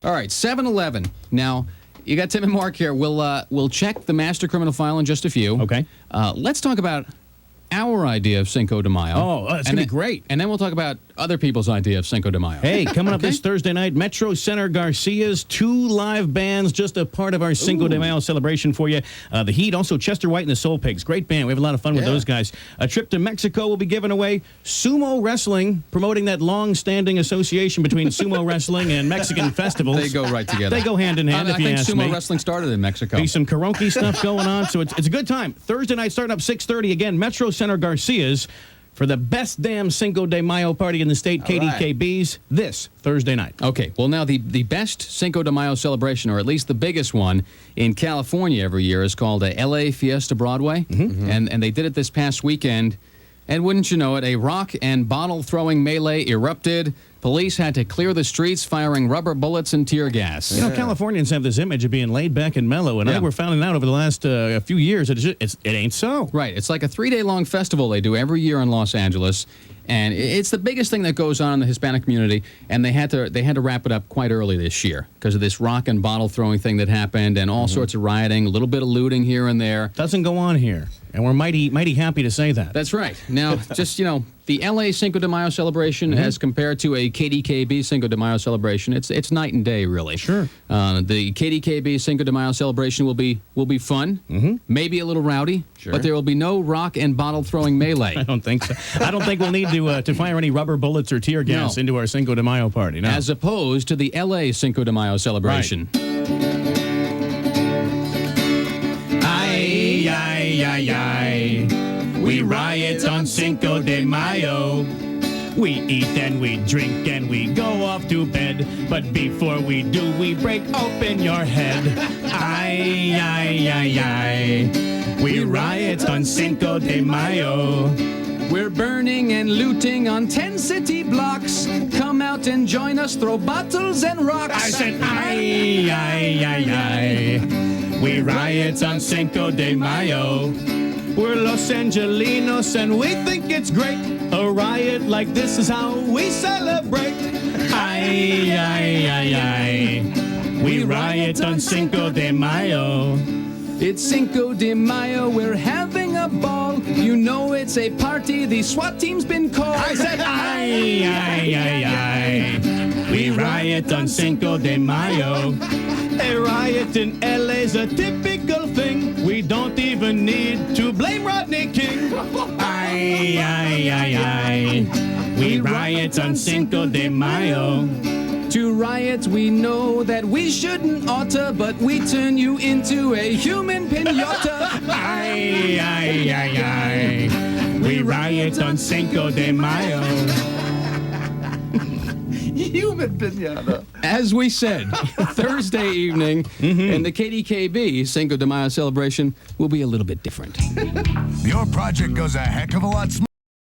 All right, 7-Eleven. Now, you got Tim and Mark here. We'll check the master criminal file in just a few. Okay. Let's talk about our idea of Cinco de Mayo. Oh, that's going to be great. And then we'll talk about other people's idea of Cinco de Mayo. Hey, coming up this Thursday night, Metro Center Garcia's 2 live bands, just a part of our Cinco de Mayo celebration for you. The Heat, also Chester White and the Soul Pigs. Great band. We have a lot of fun with those guys. A trip to Mexico will be given away. Sumo wrestling, promoting that long-standing association between sumo wrestling and Mexican festivals. They go right together. They go hand in hand, if you ask me. I think sumo wrestling started in Mexico. Be some karaoke stuff going on, so it's a good time. Thursday night, starting up 6:30. Again, Metro Center Garcia's for the best damn Cinco de Mayo party in the state, KDKB's, this Thursday night. Okay, well, now the best Cinco de Mayo celebration, or at least the biggest one in California every year, is called a LA Fiesta Broadway. And they did it this past weekend. And wouldn't you know it, a rock and bottle throwing melee erupted. Police had to clear the streets, firing rubber bullets and tear gas. You know, Californians have this image of being laid back and mellow, and I think we're finding out over the last few years it ain't so. Right. It's like a 3-day-long festival they do every year in Los Angeles, and it's the biggest thing that goes on in the Hispanic community, and they had to wrap it up quite early this year because of this rock and bottle throwing thing that happened and all sorts of rioting, a little bit of looting here and there. Doesn't go on here, and we're mighty happy to say that. That's right. Now, just, the LA Cinco de Mayo celebration as compared to a KDKB Cinco de Mayo celebration, it's night and day, really. Sure. The KDKB Cinco de Mayo celebration will be fun, maybe a little rowdy, but there will be no rock and bottle throwing melee. I don't think so. I don't think we'll need to fire any rubber bullets or tear gas into our Cinco de Mayo party. No. As opposed to the LA Cinco de Mayo celebration. Right. Ay. We riot on Cinco de Mayo. We eat and we drink and we go off to bed. But before we do, we break open your head. Ay. We riot on Cinco de Mayo. We're burning and looting on 10 city blocks. Come out and join us, throw bottles and rocks. I said ay. We riot on Cinco de Mayo. We're Los Angelinos and we think it's great. A riot like this is how we celebrate. Ay. We riot on Cinco de Mayo. It's Cinco de Mayo, we're having a ball. You know it's a party, the SWAT team's been called. I said ay. We riot on Cinco de Mayo. A riot in LA's a typical thing. We don't even need to blame Rodney King. Ay. We riot on Cinco de Mayo. To riot, we know that we shouldn't oughta, but we turn you into a human pinata. Ay. We riot on Cinco de Mayo. Human pinata. As we said, Thursday evening, and the KDKB Cinco de Mayo celebration will be a little bit different. Your project goes a heck of a lot smoother.